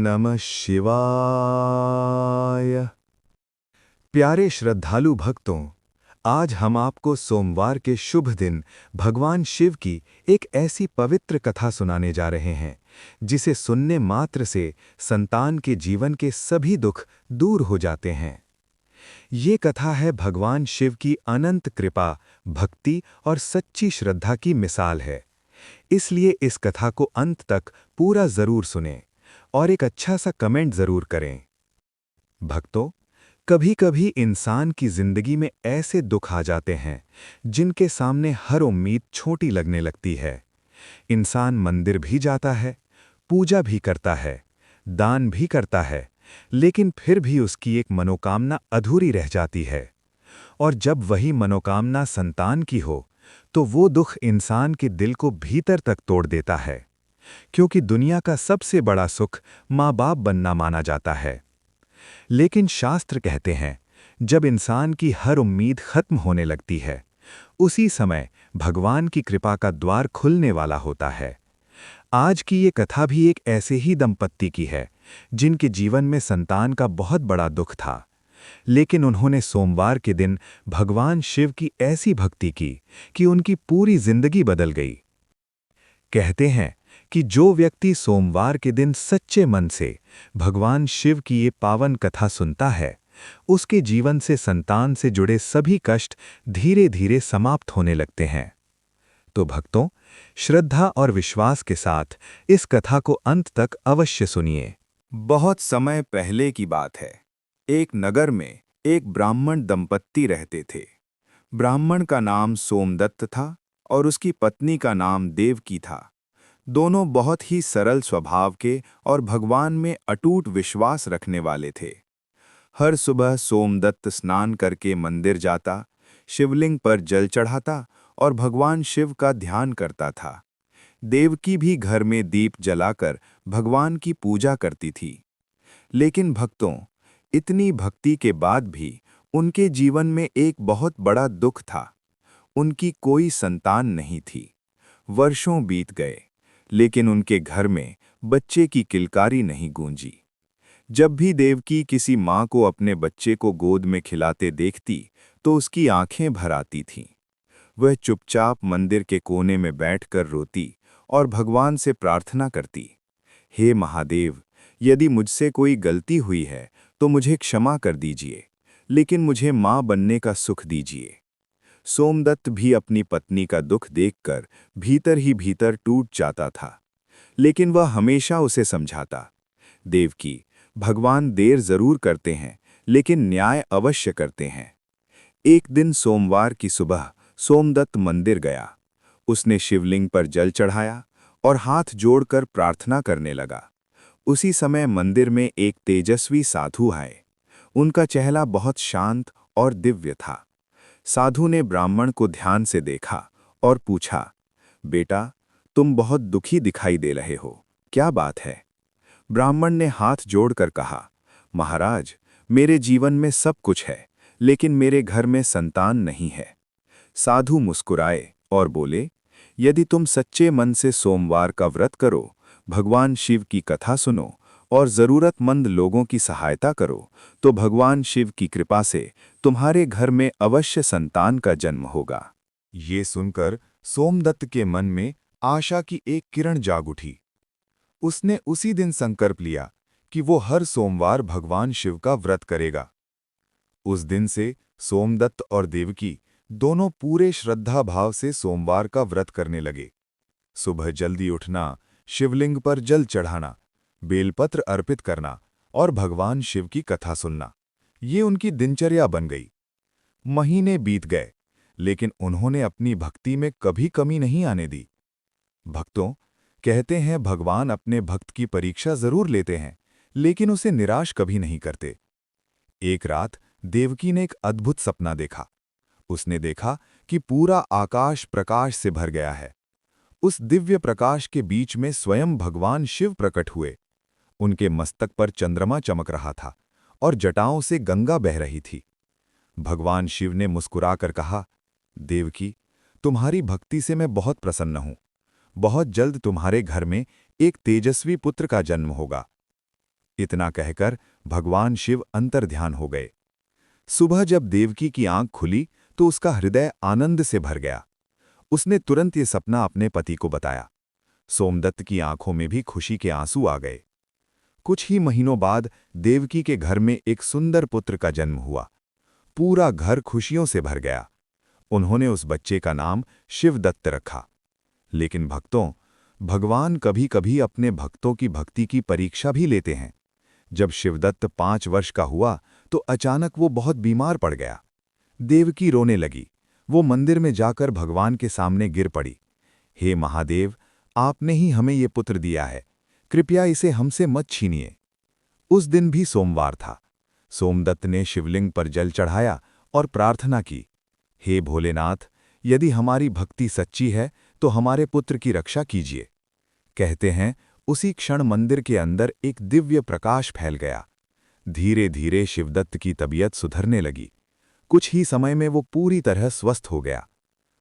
नमः शिवाय। प्यारे श्रद्धालु भक्तों, आज हम आपको सोमवार के शुभ दिन भगवान शिव की एक ऐसी पवित्र कथा सुनाने जा रहे हैं जिसे सुनने मात्र से संतान के जीवन के सभी दुख दूर हो जाते हैं। ये कथा है भगवान शिव की अनंत कृपा, भक्ति और सच्ची श्रद्धा की मिसाल है। इसलिए इस कथा को अंत तक पूरा जरूर सुनें और एक अच्छा सा कमेंट जरूर करें। भक्तों, कभी-कभी इंसान की जिंदगी में ऐसे दुख आ जाते हैं जिनके सामने हर उम्मीद छोटी लगने लगती है। इंसान मंदिर भी जाता है, पूजा भी करता है, दान भी करता है, लेकिन फिर भी उसकी एक मनोकामना अधूरी रह जाती है। और जब वही मनोकामना संतान की हो, तो वो दुख इंसान के दिल को भीतर तक तोड़ देता है, क्योंकि दुनिया का सबसे बड़ा सुख माँ बाप बनना माना जाता है। लेकिन शास्त्र कहते हैं, जब इंसान की हर उम्मीद खत्म होने लगती है, उसी समय भगवान की कृपा का द्वार खुलने वाला होता है। आज की ये कथा भी एक ऐसे ही दंपत्ति की है, जिनके जीवन में संतान का बहुत बड़ा दुख था, लेकिन उन्होंने सोमवार के दिन भगवान शिव की ऐसी भक्ति की कि उनकी पूरी जिंदगी बदल गई। कहते हैं कि जो व्यक्ति सोमवार के दिन सच्चे मन से भगवान शिव की ये पावन कथा सुनता है, उसके जीवन से संतान से जुड़े सभी कष्ट धीरे धीरे समाप्त होने लगते हैं। तो भक्तों, श्रद्धा और विश्वास के साथ इस कथा को अंत तक अवश्य सुनिए। बहुत समय पहले की बात है। एक नगर में एक ब्राह्मण दंपत्ति रहते थे। ब्राह्मण का नाम सोमदत्त था और उसकी पत्नी का नाम देवकी था। दोनों बहुत ही सरल स्वभाव के और भगवान में अटूट विश्वास रखने वाले थे। हर सुबह सोमदत्त स्नान करके मंदिर जाता, शिवलिंग पर जल चढ़ाता और भगवान शिव का ध्यान करता था। देवकी भी घर में दीप जलाकर भगवान की पूजा करती थी। लेकिन भक्तों, इतनी भक्ति के बाद भी उनके जीवन में एक बहुत बड़ा दुख था। उनकी कोई संतान नहीं थी। वर्षों बीत गए, लेकिन उनके घर में बच्चे की किलकारी नहीं गूंजी। जब भी देवकी किसी माँ को अपने बच्चे को गोद में खिलाते देखती, तो उसकी आंखें भर आती थीं। वह चुपचाप मंदिर के कोने में बैठकर रोती और भगवान से प्रार्थना करती, हे महादेव, यदि मुझसे कोई गलती हुई है तो मुझे क्षमा कर दीजिए, लेकिन मुझे माँ बनने का सुख दीजिए। सोमदत्त भी अपनी पत्नी का दुख देखकर भीतर ही भीतर टूट जाता था, लेकिन वह हमेशा उसे समझाता, देवकी, भगवान देर जरूर करते हैं, लेकिन न्याय अवश्य करते हैं। एक दिन सोमवार की सुबह सोमदत्त मंदिर गया। उसने शिवलिंग पर जल चढ़ाया और हाथ जोड़कर प्रार्थना करने लगा। उसी समय मंदिर में एक तेजस्वी साधु आए। उनका चेहरा बहुत शांत और दिव्य था। साधु ने ब्राह्मण को ध्यान से देखा और पूछा, बेटा, तुम बहुत दुखी दिखाई दे रहे हो, क्या बात है? ब्राह्मण ने हाथ जोड़कर कहा, महाराज, मेरे जीवन में सब कुछ है, लेकिन मेरे घर में संतान नहीं है। साधु मुस्कुराए और बोले, यदि तुम सच्चे मन से सोमवार का व्रत करो, भगवान शिव की कथा सुनो और जरूरतमंद लोगों की सहायता करो, तो भगवान शिव की कृपा से तुम्हारे घर में अवश्य संतान का जन्म होगा। ये सुनकर सोमदत्त के मन में आशा की एक किरण जाग उठी। उसने उसी दिन संकल्प लिया कि वो हर सोमवार भगवान शिव का व्रत करेगा। उस दिन से सोमदत्त और देवकी दोनों पूरे श्रद्धा भाव से सोमवार का व्रत करने लगे। सुबह जल्दी उठना, शिवलिंग पर जल चढ़ाना, बेलपत्र अर्पित करना और भगवान शिव की कथा सुनना, ये उनकी दिनचर्या बन गई। महीने बीत गए, लेकिन उन्होंने अपनी भक्ति में कभी कमी नहीं आने दी। भक्तों, कहते हैं भगवान अपने भक्त की परीक्षा जरूर लेते हैं, लेकिन उसे निराश कभी नहीं करते। एक रात देवकी ने एक अद्भुत सपना देखा। उसने देखा कि पूरा आकाश प्रकाश से भर गया है। उस दिव्य प्रकाश के बीच में स्वयं भगवान शिव प्रकट हुए। उनके मस्तक पर चंद्रमा चमक रहा था और जटाओं से गंगा बह रही थी। भगवान शिव ने मुस्कुराकर कहा, देवकी, तुम्हारी भक्ति से मैं बहुत प्रसन्न हूं। बहुत जल्द तुम्हारे घर में एक तेजस्वी पुत्र का जन्म होगा। इतना कहकर भगवान शिव अंतर्ध्यान हो गए। सुबह जब देवकी की आंख खुली तो उसका हृदय आनंद से भर गया। उसने तुरंत ये सपना अपने पति को बताया। सोमदत्त की आंखों में भी खुशी के आंसू आ गए। कुछ ही महीनों बाद देवकी के घर में एक सुंदर पुत्र का जन्म हुआ। पूरा घर खुशियों से भर गया। उन्होंने उस बच्चे का नाम शिवदत्त रखा। लेकिन भक्तों, भगवान कभी-कभी अपने भक्तों की भक्ति की परीक्षा भी लेते हैं। जब शिवदत्त 5 वर्ष का हुआ तो अचानक वो बहुत बीमार पड़ गया। देवकी रोने लगी। वो मंदिर में जाकर भगवान के सामने गिर पड़ी। हे महादेव, आपने ही हमें ये पुत्र दिया है, कृपया इसे हमसे मत छीनिए। उस दिन भी सोमवार था। सोमदत्त ने शिवलिंग पर जल चढ़ाया और प्रार्थना की, हे भोलेनाथ, यदि हमारी भक्ति सच्ची है तो हमारे पुत्र की रक्षा कीजिए। कहते हैं, उसी क्षण मंदिर के अंदर एक दिव्य प्रकाश फैल गया। धीरे धीरे शिवदत्त की तबीयत सुधरने लगी। कुछ ही समय में वो पूरी तरह स्वस्थ हो गया।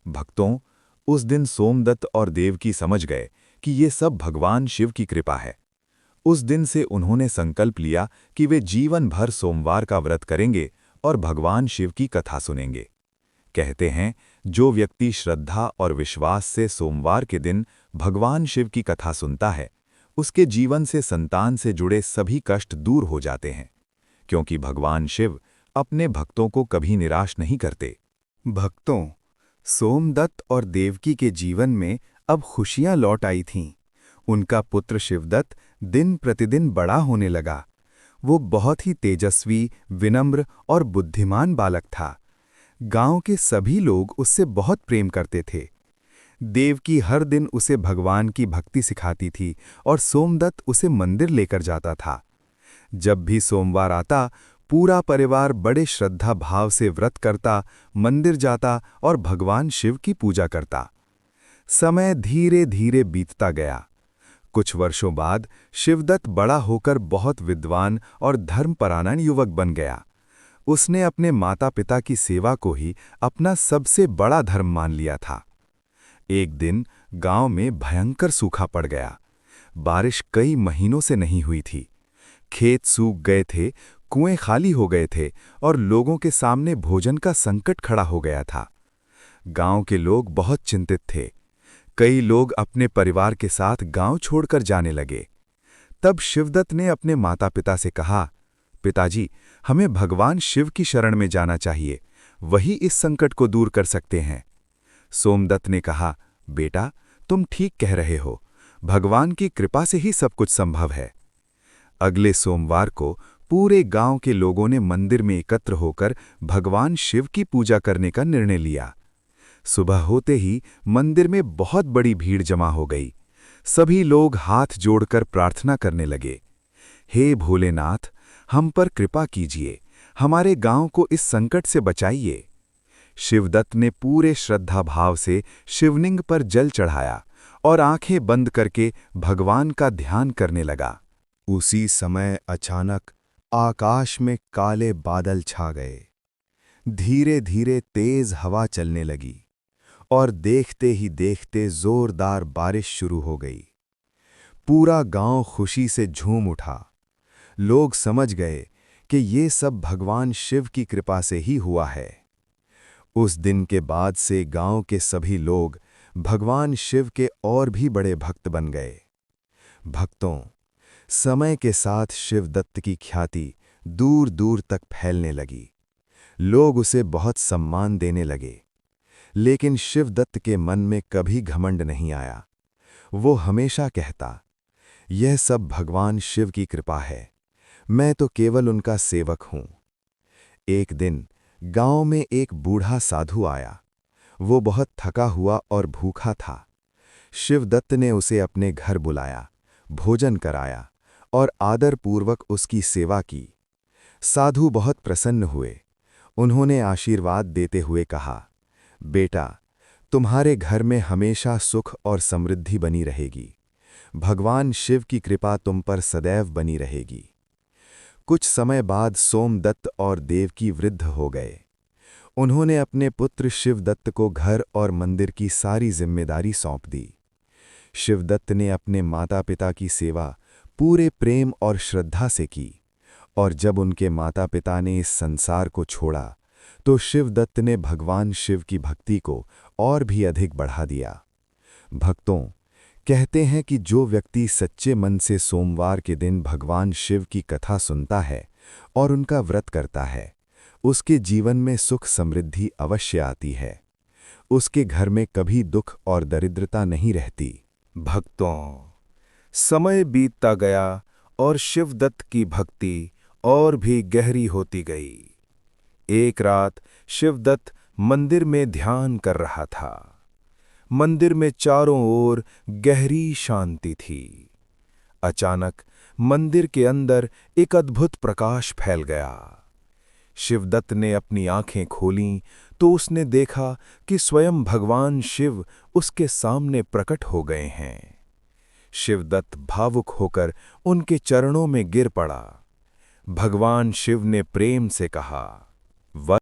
भक्तों, उस दिन सोमदत्त और देवकी समझ गए कि ये सब भगवान शिव की कृपा है। उस दिन से उन्होंने संकल्प लिया कि वे जीवन भर सोमवार का व्रत करेंगे और भगवान शिव की कथा सुनेंगे। कहते हैं, जो व्यक्ति श्रद्धा और विश्वास से सोमवार के दिन भगवान शिव की कथा सुनता है, उसके जीवन से संतान से जुड़े सभी कष्ट दूर हो जाते हैं, क्योंकि भगवान शिव अपने भक्तों को कभी निराश नहीं करते। भक्तों, सोमदत्त और देवकी के जीवन में अब खुशियां लौट आई थीं। उनका पुत्र शिवदत्त दिन प्रतिदिन बड़ा होने लगा। वो बहुत ही तेजस्वी, विनम्र और बुद्धिमान बालक था। गांव के सभी लोग उससे बहुत प्रेम करते थे। देवकी हर दिन उसे भगवान की भक्ति सिखाती थी और सोमदत्त उसे मंदिर लेकर जाता था। जब भी सोमवार आता, पूरा परिवार बड़े श्रद्धा भाव से व्रत करता, मंदिर जाता और भगवान शिव की पूजा करता। समय धीरे धीरे बीतता गया। कुछ वर्षों बाद शिवदत्त बड़ा होकर बहुत विद्वान और धर्मपरायण युवक बन गया। उसने अपने माता पिता की सेवा को ही अपना सबसे बड़ा धर्म मान लिया था। एक दिन गांव में भयंकर सूखा पड़ गया। बारिश कई महीनों से नहीं हुई थी। खेत सूख गए थे, कुएं खाली हो गए थे और लोगों के सामने भोजन का संकट खड़ा हो गया था। गांव के लोग बहुत चिंतित थे। कई लोग अपने परिवार के साथ गांव छोड़कर जाने लगे। तब शिवदत्त ने अपने माता पिता से कहा, पिताजी, हमें भगवान शिव की शरण में जाना चाहिए, वही इस संकट को दूर कर सकते हैं। सोमदत्त ने कहा, बेटा, तुम ठीक कह रहे हो, भगवान की कृपा से ही सब कुछ संभव है। अगले सोमवार को पूरे गांव के लोगों ने मंदिर में एकत्र होकर भगवान शिव की पूजा करने का निर्णय लिया। सुबह होते ही मंदिर में बहुत बड़ी भीड़ जमा हो गई। सभी लोग हाथ जोड़कर प्रार्थना करने लगे, हे भोलेनाथ, हम पर कृपा कीजिए, हमारे गांव को इस संकट से बचाइए। शिवदत्त ने पूरे श्रद्धा भाव से शिवलिंग पर जल चढ़ाया और आंखें बंद करके भगवान का ध्यान करने लगा। उसी समय अचानक आकाश में काले बादल छा गए। धीरे धीरे तेज हवा चलने लगी और देखते ही देखते जोरदार बारिश शुरू हो गई। पूरा गांव खुशी से झूम उठा। लोग समझ गए कि ये सब भगवान शिव की कृपा से ही हुआ है। उस दिन के बाद से गांव के सभी लोग भगवान शिव के और भी बड़े भक्त बन गए। भक्तों, समय के साथ शिवदत्त की ख्याति दूर दूर तक फैलने लगी। लोग उसे बहुत सम्मान देने लगे। लेकिन शिवदत्त के मन में कभी घमंड नहीं आया। वो हमेशा कहता, यह सब भगवान शिव की कृपा है, मैं तो केवल उनका सेवक हूं। एक दिन गांव में एक बूढ़ा साधु आया। वो बहुत थका हुआ और भूखा था। शिवदत्त ने उसे अपने घर बुलाया, भोजन कराया और आदरपूर्वक उसकी सेवा की। साधु बहुत प्रसन्न हुए। उन्होंने आशीर्वाद देते हुए कहा, बेटा, तुम्हारे घर में हमेशा सुख और समृद्धि बनी रहेगी। भगवान शिव की कृपा तुम पर सदैव बनी रहेगी। कुछ समय बाद सोमदत्त और देवकी वृद्ध हो गए। उन्होंने अपने पुत्र शिवदत्त को घर और मंदिर की सारी जिम्मेदारी सौंप दी। शिवदत्त ने अपने माता पिता की सेवा पूरे प्रेम और श्रद्धा से की। और जब उनके माता पिता ने इस संसार को छोड़ा तो शिवदत्त ने भगवान शिव की भक्ति को और भी अधिक बढ़ा दिया। भक्तों, कहते हैं कि जो व्यक्ति सच्चे मन से सोमवार के दिन भगवान शिव की कथा सुनता है और उनका व्रत करता है, उसके जीवन में सुख समृद्धि अवश्य आती है। उसके घर में कभी दुख और दरिद्रता नहीं रहती। भक्तों, समय बीतता गया और शिवदत्त की भक्ति और भी गहरी होती गई। एक रात शिवदत्त मंदिर में ध्यान कर रहा था। मंदिर में चारों ओर गहरी शांति थी। अचानक मंदिर के अंदर एक अद्भुत प्रकाश फैल गया। शिवदत्त ने अपनी आंखें खोलीं तो उसने देखा कि स्वयं भगवान शिव उसके सामने प्रकट हो गए हैं। शिवदत्त भावुक होकर उनके चरणों में गिर पड़ा। भगवान शिव ने प्रेम से कहा,